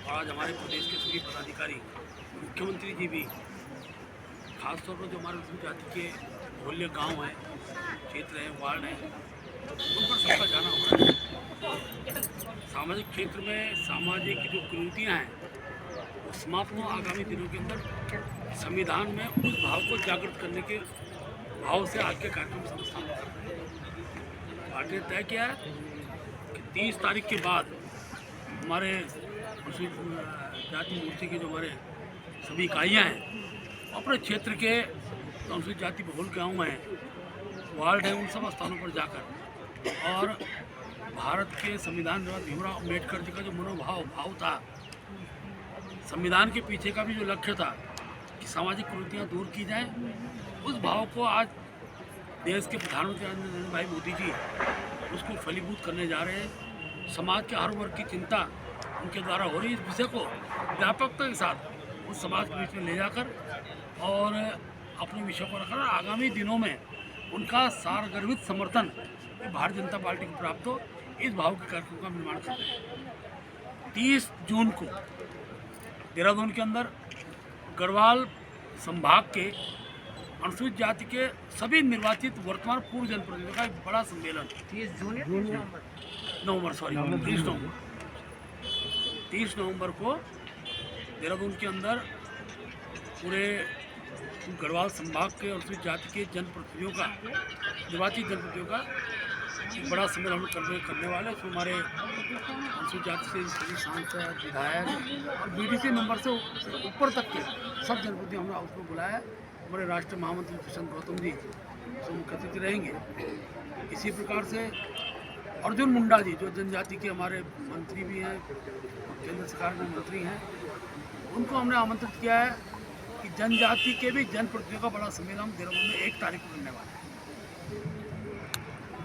और आज हमारे प्रदेश के सभी पदाधिकारी, मुख्यमंत्री जी भी, खासतौर पर जो हमारे अनुसूचित जाति के बहुल्य गांव हैं, क्षेत्र हैं, वार्ड हैं, उन पर सबका जाना हो रहा है। सामाजिक क्षेत्र में सामाजिक जो कुरीतियाँ हैं वो समाप्त हो आगामी दिनों के अंदर संविधान में उस भाव को जागृत करने के भाव से आज के कार्यक्रम संस्थान कर रहे हैं। पार्टी ने तय किया है कि 30 तारीख के बाद हमारे अनुसूचित जाति मोर्चे के जो हमारे सभी इकाइयाँ हैं अपने क्षेत्र के अनुसूचित जाति बहुल गाँव हैं, वार्ड हैं, उन सब स्थानों पर जाकर और भारत के संविधान निर्माता भीमराव अम्बेडकर जी का जो भाव था, संविधान के पीछे का भी जो लक्ष्य था कि सामाजिक कुरीतियाँ दूर की जाएं, उस भाव को आज देश के प्रधानमंत्री नरेंद्र भाई मोदी जी उसको फलीभूत करने जा रहे हैं। समाज के हर वर्ग की चिंता उनके द्वारा हो रही है। इस विषय को व्यापकता के साथ उस समाज के बीच में ले जाकर और अपने विषय को रखकर आगामी दिनों में उनका सारगर्भित समर्थन भारतीय जनता पार्टी को प्राप्त हो, इस भाव के कार्यक्रम का निर्माण कर रहे हैं। 30 जून को देहरादून के अंदर गढ़वाल संभाग के अनुसूचित जाति के सभी निर्वाचित वर्तमान पूर्व जनप्रतिनिधियों का एक बड़ा सम्मेलन 30 नवंबर को देहरादून के अंदर पूरे गढ़वाल संभाग के अनुसूचित जाति के जनप्रतिनिधियों का, निर्वाचित जनप्रतिनिधियों का एक बड़ा सम्मेलन करने वाले। उसमें हमारे अनुसूचित जाति से सभी सांसद, विधायक और बीडीसी मेंबर से ऊपर तक के सब जनप्रतिनिधि हमने उसको बुलाया। हमारे राष्ट्रीय महामंत्री किशन गौतम जी तो मुख्य अतिथि रहेंगे। इसी प्रकार से अर्जुन मुंडा जी जो जनजाति के हमारे मंत्री भी हैं, केंद्र सरकार में मंत्री हैं, उनको हमने आमंत्रित किया है कि जनजाति के भी जनप्रतिनिधियों का बड़ा सम्मेलन देहरादून में 1 तारीख को करने वाला है।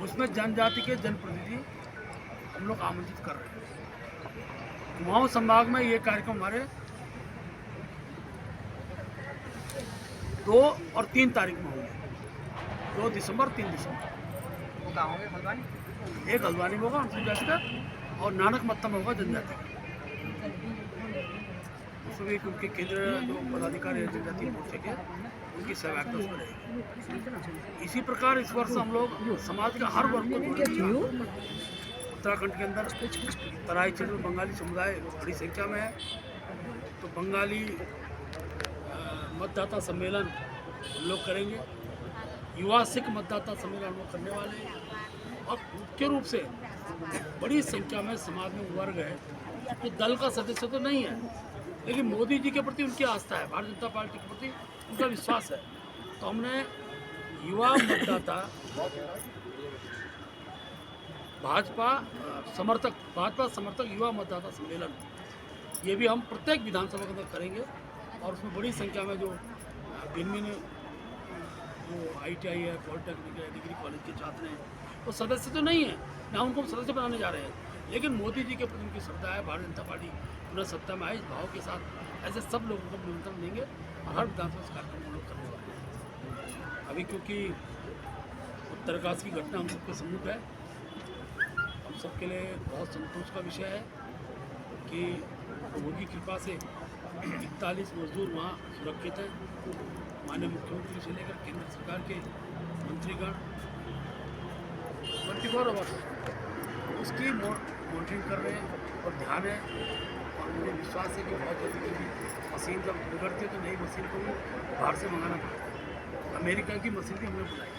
उसमें जनजाति के जनप्रतिनिधि हम लोग आमंत्रित कर रहे हैं। कुमाऊं संभाग में ये कार्यक्रम हमारे 2 और 3 तारीख में होंगे, 2 दिसंबर 3 दिसंबर। वो कहाँ होंगे? हल्द्वानी? एक हल्द्वानी में होगा अनुसूचित जाति का और नानक मत्ता में होगा जनजाति का। उसमें उनके केंद्र जो पदाधिकारी हैं जनजाति मोर्चे के, उनकी सहभागिता उसमें रहेगी। इसी प्रकार इस वर्ष हम लोग समाज का हर वर्ग को जोड़ेंगे। उत्तराखंड के अंदर तराई क्षेत्र में बंगाली समुदाय बड़ी संख्या में है, तो बंगाली मतदाता सम्मेलन हम लोग करेंगे। युवा सिख मतदाता सम्मेलन हम लोग करने वाले हैं और मुख्य रूप से बड़ी संख्या में समाज में वर्ग है जो दल का सदस्य तो नहीं है, लेकिन मोदी जी के प्रति उनकी आस्था है, भारतीय जनता पार्टी के प्रति उनका विश्वास है। तो हमने युवा मतदाता भाजपा समर्थक युवा मतदाता सम्मेलन, ये भी हम प्रत्येक विधानसभा के अंदर करेंगे और उसमें बड़ी संख्या में जो भिन्न जो ITI है, पॉलिटेक्निक है, डिग्री कॉलेज के छात्र हैं, वो सदस्य तो नहीं है, ना उनको सदस्य बनाने जा रहे हैं, लेकिन मोदी जी के प्रति उनकी श्रद्धा है। भारतीय जनता पार्टी पुनः सत्ता में आए इस भाव के साथ ऐसे सब लोगों को निमंत्रण देंगे और हर विधानसभा कार्यक्रम हम लोग करने वाले हैं। अभी क्योंकि उत्तरकाशी की घटना हम सबके सम्मुख है, हम सबके लिए बहुत संतोष का विषय है कि मोदी कृपा से 41 मजदूर वहाँ सुरक्षित हैं। माननीय मुख्यमंत्री से लेकर केंद्र सरकार के मंत्रीगण 24 आवर्स उसकी मॉनिटरिंग कर रहे हैं और ध्यान है। और मुझे विश्वास है कि बहुत जल्दी क्योंकि मशीन जब बिगड़ती है तो नई मशीन को भी बाहर से मंगाना पड़ता है। अमेरिका की मशीन भी हमने बुलाई,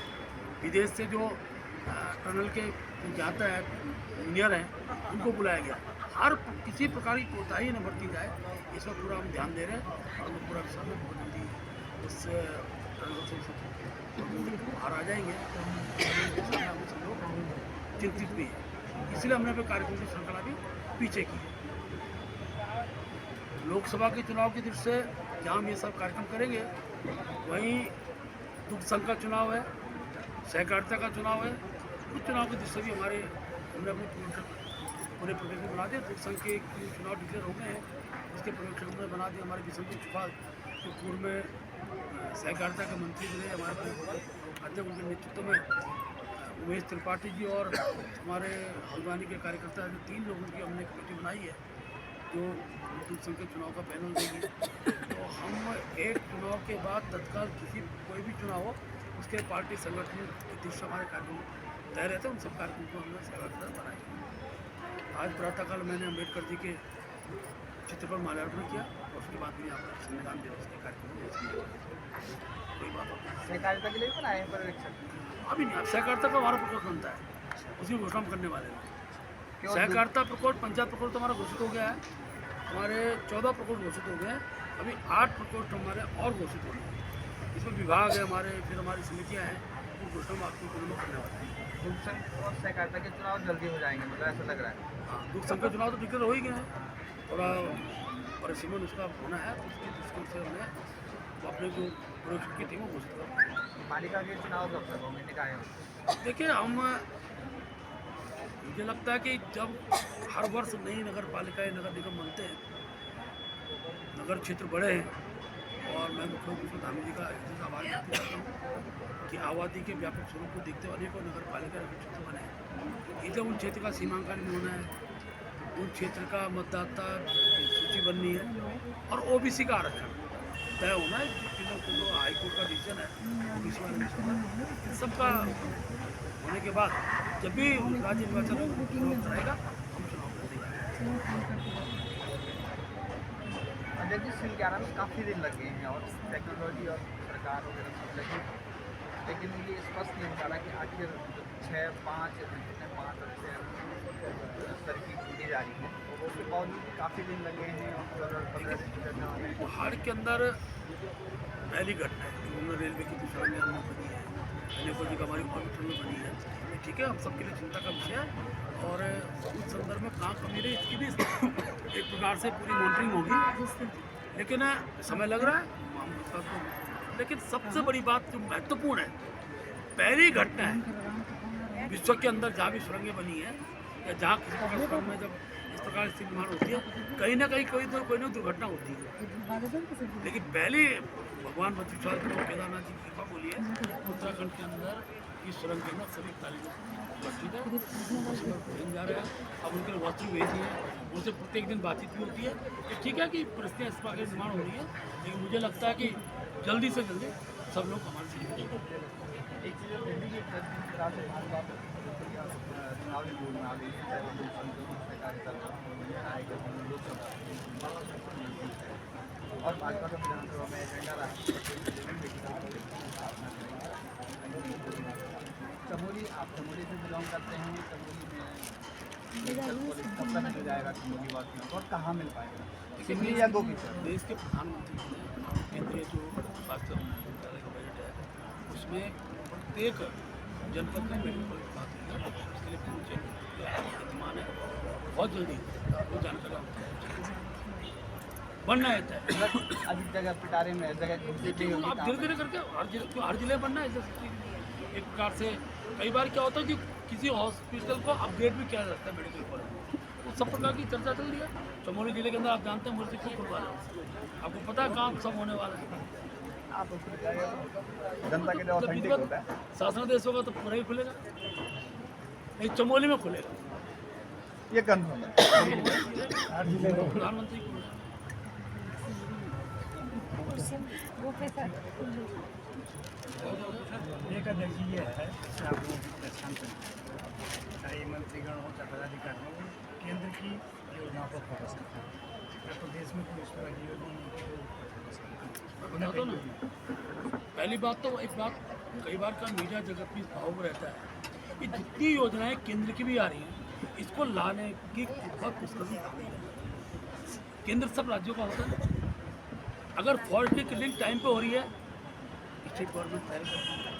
विदेश से जो टनल के जाता है इंजीनियर हैं उनको बुलाया गया। हर किसी प्रकार की कोताही न बरती जाए, इस पर पूरा हम ध्यान दे रहे हैं और हम पूरा विश्वास में बहुत जल्दी उस टनल से बाहर आ जाएंगे। हम सब लोग चिंतित भी हैं, इसलिए हमने अपने कार्यक्रम की श्रृंखला भी पीछे की है। लोकसभा के चुनाव की दृष्टि से जहाँ हम ये सब कार्यक्रम करेंगे, वहीं दुग्ध संघ का चुनाव है, सहकारिता का चुनाव है, उस चुनाव की दृष्टि से भी हमने अपने पूरे प्रोजेक्ट बना दिए। दुग्ध संघ के चुनाव डिक्लेयर हो गए हैं, उसके प्रोजेक्ट हमने बना दिए। हमारे बिशनपुर चुफाल जो पूर्व में सहकारिता के मंत्री रहे, हमारे अध्यक्ष उनके नेतृत्व में उमेश त्रिपाठी जी और हमारे हल्द्वानी के कार्यकर्ता जो 3 लोगों की हमने कमेटी बनाई है, जो दूर संघ के चुनाव का पैनल देंगे, तो हम एक चुनाव के बाद तत्काल कोई भी चुनाव हो उसके पार्टी संगठन के दृष्टि हमारे कार्यक्रम तय रहते हैं, उन सब कार्यक्रम को हमने सेवा बनाएंगे। आज प्रातःकाल मैंने अम्बेडकर जी के चित्र पर माल्यार्पण किया और उसके बाद भी यहाँ पर संविधान दिवस के कार्यक्रम कोई बात नहीं। सहकारिता के लिए भी बनाए हैं पर्यवेक्षक? अभी नहीं, अब सहकारिता का हमारा प्रकोष्ठ बनता है, उसी घोषणा हम करने वाले हैं। सहकारिता प्रकोष्ठ, पंचायत प्रकोष्ठ तो हमारा घोषित हो गया है, हमारे 14 प्रकोष्ठ घोषित हो गए हैं, अभी 8 प्रकोष्ठ हमारे और घोषित हो गए हैं। इसमें विभाग है हमारे, फिर हमारी समितियाँ हैं, उन घोषणा में आपको करने वाले हैं। दूर संघ और सहकारिता के चुनाव जल्दी हो जाएंगे, मतलब ऐसा लग रहा है। हाँ, दूर संघ के चुनाव तो डिक्लेयर हो ही गए हैं, थोड़ा परिसीमन उसका होना है, उसके दृष्टि से हमें अपने जो प्रोजेक्ट की टीम है घोषित कर। पालिका के चुनाव कब तक होंगे, निकाय होंगे? देखिए, मुझे लगता है कि जब हर वर्ष नई नगर पालिकाएँ नगर निगम बनते हैं, नगर क्षेत्र बड़े हैं, और मैं मुख्यमंत्री धामी जी का आभार व्यक्त करता हूँ कि आबादी के व्यापक स्वरूप को देखते हुए अनेकों नगर पालिका नगर क्षेत्र बने हैं। ये जब उन क्षेत्र का सीमांकन होना है, उन क्षेत्र का मतदाता सूची बननी है और ओबीसी का आरक्षण तय होना है, जो हाईकोर्ट का डिसीजन है ओबीसी वाले सबका होने के बाद जब भी राज्य निर्वाचन चुनाव कराएगा हम चुनाव करेंगे। जगदीश सिंह के आराम काफ़ी दिन लग गए हैं और टेक्नोलॉजी और सरकार वगैरह सब लगी, लेकिन ये स्पष्ट नहीं हो पा रहा कि आखिर 5 स्तर की ढूंढी जा रही है, उसके बावजूद काफ़ी दिन लगे हैं और पहाड़ के अंदर पहली घटना है जो रेलवे की दूसरा में हमने बनी है, अनेकों जी हमारी ऑर्बिटर में बनी है, ठीक है, हम सबके लिए चिंता का विषय है। और उस संदर्भ में कहाँ कमी रही इसकी भी एक प्रकार से पूरी मॉनिटरिंग होगी, लेकिन समय लग रहा है। लेकिन सबसे बड़ी बात जो महत्वपूर्ण है, पहली घटना है विश्व के अंदर जहाँ भी सुरंगें बनी है या जहाँ किसी प्रकार सुरंग में जब इस प्रकार स्थिति निर्माण होती है, कहीं ना कहीं कोई ना दुर्घटना होती है। लेकिन पहले भगवान बद्रीश्वर को केदारनाथ जी की कृपा बोली है, उत्तराखंड के अंदर इस सुरंग के अंदर सभी तालीम ठीक है जा रहा है। अब उनके वस्त्र भेज दिए हैं, उनसे प्रत्येक दिन बातचीत भी होती है कि ठीक है कि परिस्थितियाँ इस प्रकार निर्माण हो रही है, लेकिन मुझे लगता है कि जल्दी से जल्दी सब लोग हमारे साथ एक चीज़ दिल्ली की चुनावी बोल में आ गई और भाजपा का विधानसभा में एजेंडा रहा। चमोली, आप चमोली से बिलोंग करते हैं, चमोली में कब तक मिल जाएगा चमोली वासियों को और कहाँ मिल पाएगा? सिमली या गोपीचक? देश के प्रधानमंत्री केंद्रीय जो स्वास्थ्य मंत्रालय का बजट है उसमें प्रत्येक जनपद में मेडिकल कॉलेज बात है, उसके लिए पहुँचे वर्तमान है, बहुत जल्दी वो जानकारी बनना है। अधिक जगह पिटारे में जगह आप धीरे धीरे करके हर जिले बनना है। जैसे एक प्रकार से कई बार क्या होता है कि किसी हॉस्पिटल को अपग्रेड भी किया जाता है मेडिकल कॉलेज, तो सब प्रकार की चर्चा चल रही है। चमोली जिले के अंदर आप जानते हैं मूर्ति क्यों खुलवा रहे हैं, आपको पता है काम सब होने वाला है। आप जनता के लिए ऑथेंटिक होता है। शासन देश होगा तो पूरा ही खुलेगा, नहीं चमोली में खुलेगा, ये कंफर्म है। प्रधानमंत्री एक अध्यक्ष ये है कि आप लोगों को पहचान करें, चाहे मंत्रीगण हो चाहे पदाधिकारी हो, केंद्र की योजनाओं पर फोकस करते हैं। अगर प्रदेश में कोई इस तरह की योजना बताता ना, पहली बात तो एक बात कई बार का मीडिया जगत में भाव रहता है कि जितनी योजनाएं केंद्र की भी आ रही हैं इसको लाने की बहुत पुस्तक केंद्र सब राज्यों का होता है। अगर फॉरेस्ट की क्लियरिंग टाइम पे हो रही है स्टेट गवर्नमेंट तय करती है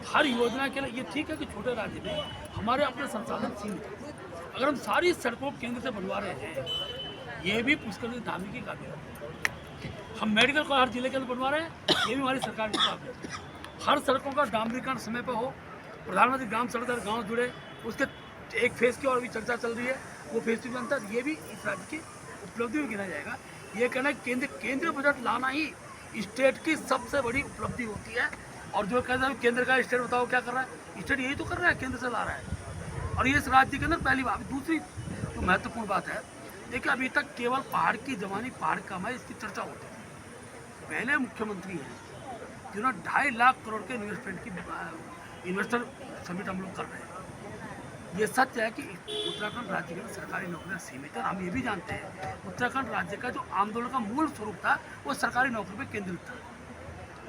हर योजना के लिए। ये ठीक है कि छोटे राज्य में हमारे अपने संसाधन सीमित हैं, अगर हम सारी सड़कों केंद्र से बनवा रहे हैं, ये भी पुष्कर धामी की काबिलियत है। हम मेडिकल को हर जिले के अंदर बनवा रहे हैं, ये भी हमारी सरकार की काबिलियत है। हर सड़कों का डामरीकरण समय पर हो, प्रधानमंत्री ग्राम सड़क दर गाँव जुड़े, उसके एक फेज़ की और भी चर्चा चल रही है, वो फेज़ भी बनता है, ये भी इस राज्य की उपलब्धि में गिना जाएगा। ये कहना है केंद्रीय बजट लाना ही स्टेट की सबसे बड़ी उपलब्धि होती है। और जो कहते हैं केंद्र का स्टेट बताओ क्या कर रहा है, स्टेट यही तो कर रहा है, केंद्र से ला रहा है। और ये इस राज्य के अंदर पहली बात। दूसरी जो महत्वपूर्ण बात है देखिए अभी तक केवल पहाड़ की जवानी, पहाड़ की कमाई, इसकी चर्चा होती है। पहले मुख्यमंत्री हैं जिन्होंने 2.5 लाख करोड़ के इन्वेस्टमेंट की इन्वेस्टर समिट हम लोग कर रहे हैं। ये सच है कि उत्तराखंड राज्य में सरकारी नौकरियां सीमित है। हम ये भी जानते हैं उत्तराखंड राज्य का जो आंदोलन का मूल स्वरूप था वो सरकारी नौकरी पर केंद्रित था।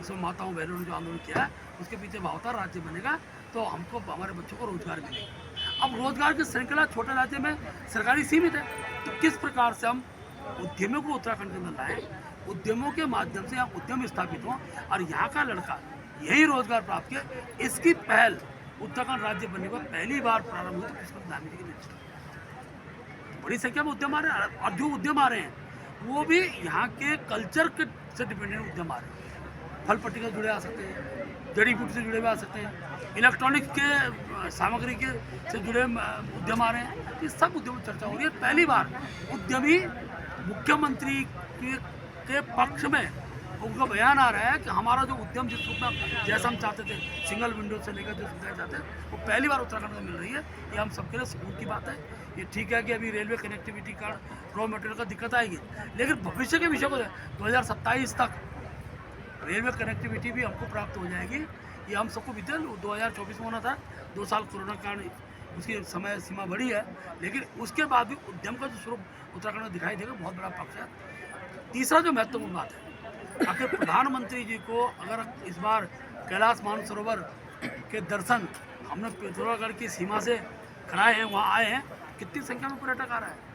उसमें माताओं बहनों ने जो आंदोलन किया है उसके पीछे भाव था राज्य बनेगा तो हमको, हमारे बच्चों को रोजगार मिलेगा। अब रोजगार की श्रृंखला छोटे राज्य में सरकारी सीमित है, तो किस प्रकार से हम उद्यमियों को उत्तराखंड के अंदर लाएं, उद्यमों के माध्यम से यहाँ उद्यम स्थापित हों और यहाँ का लड़का यही रोजगार प्राप्त किया। इसकी पहल उत्तराखंड राज्य बनने पर पहली बार प्रारंभ हुई तो किसको प्रधानमंत्री के नेतृत्व। बड़ी संख्या में उद्यम आ रहे हैं और जो उद्यम आ रहे हैं वो भी यहाँ के कल्चर के से डिपेंडेंट उद्यम आ रहे हैं। फल पट्टी से जुड़े आ सकते हैं, जड़ी बूटी से जुड़े हुए आ सकते हैं, इलेक्ट्रॉनिक्स के सामग्री के से जुड़े उद्यम आ रहे हैं। ये सब उद्यम चर्चा हो रही है। पहली बार उद्यमी मुख्यमंत्री के पक्ष में उनका बयान आ रहा है कि हमारा जो उद्यम जिस रूप में जैसा हम चाहते थे, सिंगल विंडो से लेकर जो सुविधाएं चाहते हैं वो पहली बार उत्तराखंड में मिल रही है। ये हम सबके लिए सुकून की बात है। ये ठीक है कि अभी रेलवे कनेक्टिविटी का रॉ मटेरियल का दिक्कत आएगी, लेकिन भविष्य के विषय को 2027 तक रेलवे कनेक्टिविटी भी हमको प्राप्त हो जाएगी। ये हम सबको बीते 2024 में होना था, 2 साल कोरोना कारण उसकी समय सीमा बढ़ी है, लेकिन उसके बाद भी उद्यम का जो स्वरूप उत्तराखंड में दिखाई देगा बहुत बड़ा पक्ष है। तीसरा जो महत्वपूर्ण बात है, आखिर प्रधानमंत्री जी को अगर इस बार कैलाश मानसरोवर के दर्शन हमने पिथौरागढ़ की सीमा से कराए हैं, वहाँ आए हैं, कितनी संख्या में पर्यटक आ रहा है।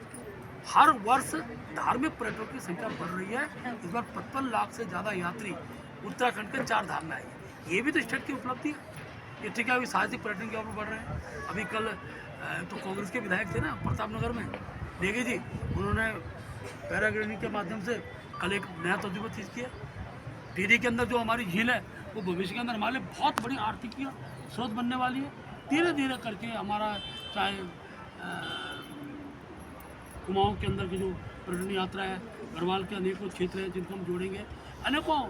हर वर्ष धार्मिक पर्यटकों की संख्या बढ़ रही है। इस बार 55 लाख से ज़्यादा यात्री उत्तराखंड के 4 धाम में आए। ये भी तो स्टेट की उपलब्धि है। ये ठीक है, अभी साहसिक पर्यटन की ओर बढ़ रहे हैं। अभी कल तो कांग्रेस के विधायक थे ना प्रतापनगर में, नेगी जी, उन्होंने पैराग्लाइडिंग के माध्यम से कल एक नया तजुर्बा चीज़ किया। टिहरी के अंदर जो हमारी झील है वो भविष्य के अंदर हमारे लिए बहुत बड़ी आर्थिक स्रोत बनने वाली है। धीरे धीरे करके हमारा चाहे कुमाऊं के अंदर की जो पर्यटन यात्रा है, गढ़वाल के अनेकों क्षेत्र हैं जिनको हम जोड़ेंगे, अनेकों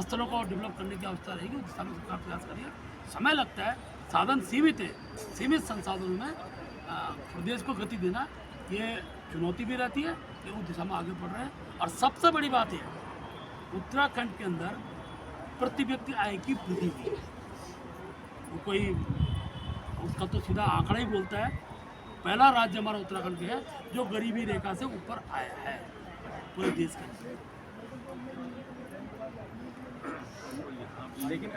स्थलों को डेवलप करने की आवश्यकता रहेगी। उस दिशा में सरकार प्रयास करिए। समय लगता है, साधन सीमित है। सीमित संसाधनों में प्रदेश को गति देना ये चुनौती भी रहती है, लेकिन उस दिशा में आगे बढ़ रहे हैं। और सबसे बड़ी बात है उत्तराखंड के अंदर प्रति व्यक्ति आय की वृद्धि हुई है। वो कोई उसका तो सीधा आंकड़ा ही बोलता है, पहला राज्य हमारा उत्तराखंड है जो गरीबी रेखा से ऊपर आया है पूरे देश के अंदर। लेकिन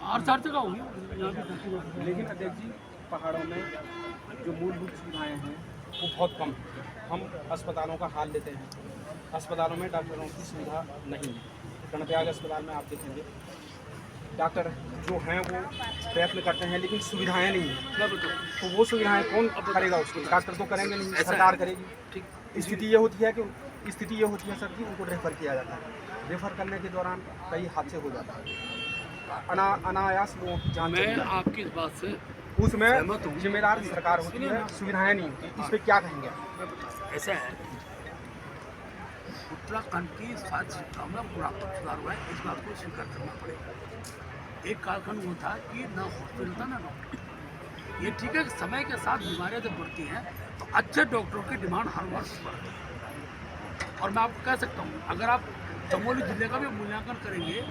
और 4 जगह होगी यहाँ भी। लेकिन अध्यक्ष जी, पहाड़ों में जो मूलभूत सुविधाएं हैं वो बहुत कम है। हम अस्पतालों का हाल लेते हैं, अस्पतालों में डॉक्टरों की सुविधा नहीं है। कर्णप्रयाग अस्पताल में आप देखेंगे डॉक्टर जो हैं वो प्रयत्न करते हैं लेकिन सुविधाएं नहीं हैं। तो वो सुविधाएं कौन करेगा उसको? डॉक्टर तो करेंगे नहीं, सरकार करेगी। ठीक स्थिति ये होती है सर कि उनको रेफर किया जाता है। रेफर करने के दौरान कई हादसे हो जाते हैं, अनायास लोगों की जान। मैं आपकी इस बात से उसमें जिम्मेदार सरकार होती है, सुविधाएं नहीं होती। इस पर क्या कहेंगे? ऐसा है, उत्तराखंड की स्वास्थ्य सेवा में गुणात्मक सुधार हुआ है, इस बात को स्वीकार करना पड़ेगा। एक कालखंड वो था कि ना हॉस्पिटल था ना डॉक्टर। ये ठीक है कि समय के साथ बीमारियां जब बढ़ती हैं तो अच्छे डॉक्टरों की डिमांड हर वर्ष बढ़ती है। और मैं आपको कह सकता हूँ, अगर आप चमोली जिले का भी मूल्यांकन करेंगे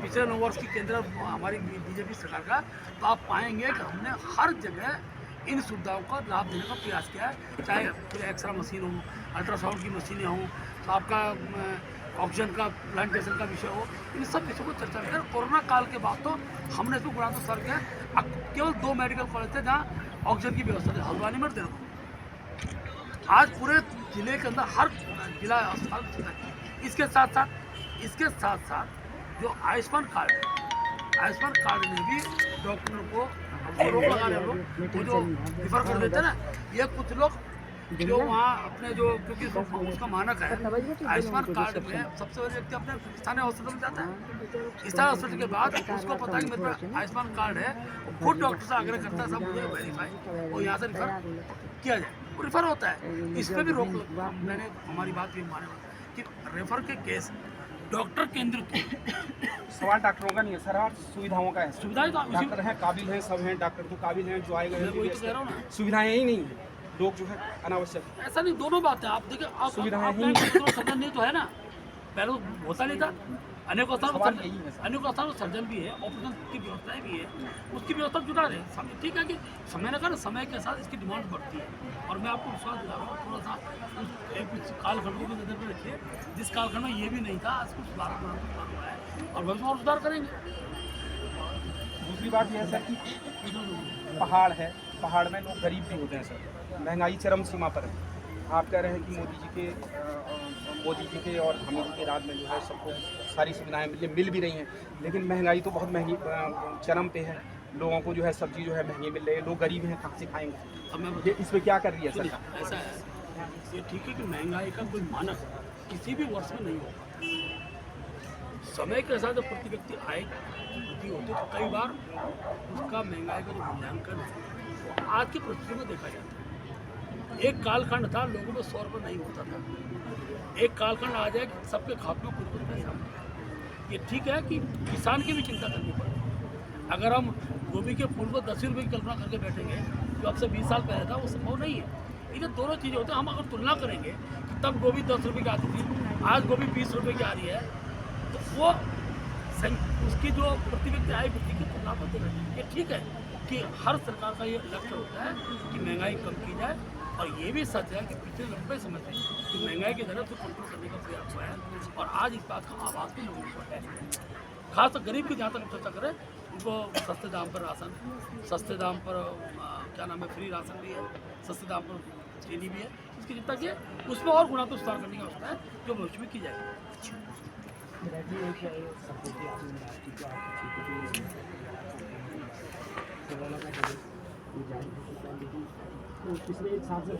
पिछले 9 वर्ष की केंद्र हमारी बीजेपी सरकार का, तो आप पाएंगे कि हमने हर जगह इन सुविधाओं का लाभ देने का प्रयास किया है। चाहे फिर एक्सरे मशीन हो, अल्ट्रासाउंड की मशीनें हों, तो आपका ऑक्सीजन का प्लांटेशन का विषय हो, इन सब विषयों को चर्चा करें। कोरोना काल के बाद तो हमने इसको गुणात्मक सुधार किया। अब केवल 2 मेडिकल कॉलेज थे जहाँ ऑक्सीजन की व्यवस्था थी, हल्द्वानी में देहरादून। आज पूरे जिले के अंदर हर जिला अस्पताल। इसके साथ साथ जो आयुष्मान कार्ड है, आयुष्मान कार्ड में भी डॉक्टरों को रोक लगा रहे लोग, वो जो रिफर कर देते हैं ना, ये कुछ लोग जो वहाँ अपने जो, क्योंकि उसका मानक है आयुष्मान कार्ड में सबसे पहले व्यक्ति अपने स्थानीय हॉस्पिटल में जाता है। स्थानीय हॉस्पिटल के बाद उसको पता है कि मेरे पास आयुष्मान कार्ड है, खुद डॉक्टर से आग्रह करता है साहब मुझे वेरीफाई और यहाँ से रिफर किया जाए, वो रिफर होता है। इस पर भी रोक, मैंने हमारी बात ये माने कि रेफर के केस डॉक्टर केंद्रित। सवाल डॉक्टरों का नहीं है सर, सुविधाओं का है। सुविधाएं तो डॉक्टर हैं, काबिल हैं, सब हैं, डॉक्टर तो काबिल हैं, जो आए गए वही तो कह रहा हूँ ना। सुविधाएं ही नहीं है। लोग जो है अनावश्यक ऐसा नहीं, दोनों बातें आप देखिए, आप सुविधाएं आप ही- सर्जन नहीं तो है ना, पहले होता नहीं था। अनेकों स्थानों सवाल पर यही है सर। अनेकों स्थानों पर सर्जन भी है, ऑपरेशन की व्यवस्थाएं भी है, उसकी व्यवस्था जुटा रहे समय। ठीक है कि समय ने कहा, समय के साथ इसकी डिमांड बढ़ती है, और मैं आपको विश्वास दिला रहा हूँ, थोड़ा सा एक कालखंड को भी नजर में रखिए, जिस कालखंड में ये भी नहीं था, आज कुछ सुधार हुआ है, और भविष्य में और सुधार करेंगे। दूसरी बात यह है सर कि पहाड़ है, पहाड़ में लोग गरीब भी होते हैं सर, महंगाई चरम सीमा पर है। आप कह रहे हैं कि मोदी जी के और अमित जी के राज में जो है सबको सारी सुविधाएं मिल भी रही हैं, लेकिन महंगाई तो बहुत महंगी चरम पे है। लोगों को जो है सब्जी जो है महंगी मिल रही है, लोग गरीब हैं, कहाँ से खाएंगे? अब मैं ये इस पर क्या कर रही है सुनिए, सरकार? ऐसा है, ये ठीक है कि महंगाई का कोई मानक किसी भी वर्ष में नहीं होगा। समय के साथ जब प्रति व्यक्ति आय वृद्धि होती है, तो कई बार उसका महंगाई का जो मूल्यांकन आज की परिस्थिति में देखा जाता है। एक कालखंड था, लोगों में 100 रुपये नहीं होता था। एक कालखंड आ जाए कि सबके खाते में कुछ पैसा होता है। ये ठीक है कि किसान की भी चिंता करनी पड़ेगी। अगर हम गोभी के फूल को 10 रुपये की कल्पना करके बैठेंगे, जो अब से 20 साल पहले था, वो संभव नहीं है। इन्हें दोनों चीज़ें होती हैं। हम अगर तुलना करेंगे कि तब गोभी 10 रुपये की आती थी, आज गोभी 20 रुपये की आ रही है, तो वो उसकी जो प्रति व्यक्ति आय वृद्धि की तुलना करते हैं। ये ठीक है कि हर सरकार का ये लक्ष्य होता है कि महंगाई कम की जाए, और ये भी सच है कि पिछले लंबे समय से कि महंगाई की दर को कंट्रोल करने का प्रयास हुआ है, और आज इस बात का आभास भी लोगों को है। खासकर गरीब की जहाँ तक चर्चा करें, उनको सस्ते दाम पर राशन, सस्ते दाम पर क्या नाम है, फ्री राशन भी है, सस्ते दाम पर चीनी भी है, इसकी चिंता की है। उसमें और गुणात्मक सुधार करने की आवश्यकता है, जो भविष्य में की जाएगी। पिछले एक साल से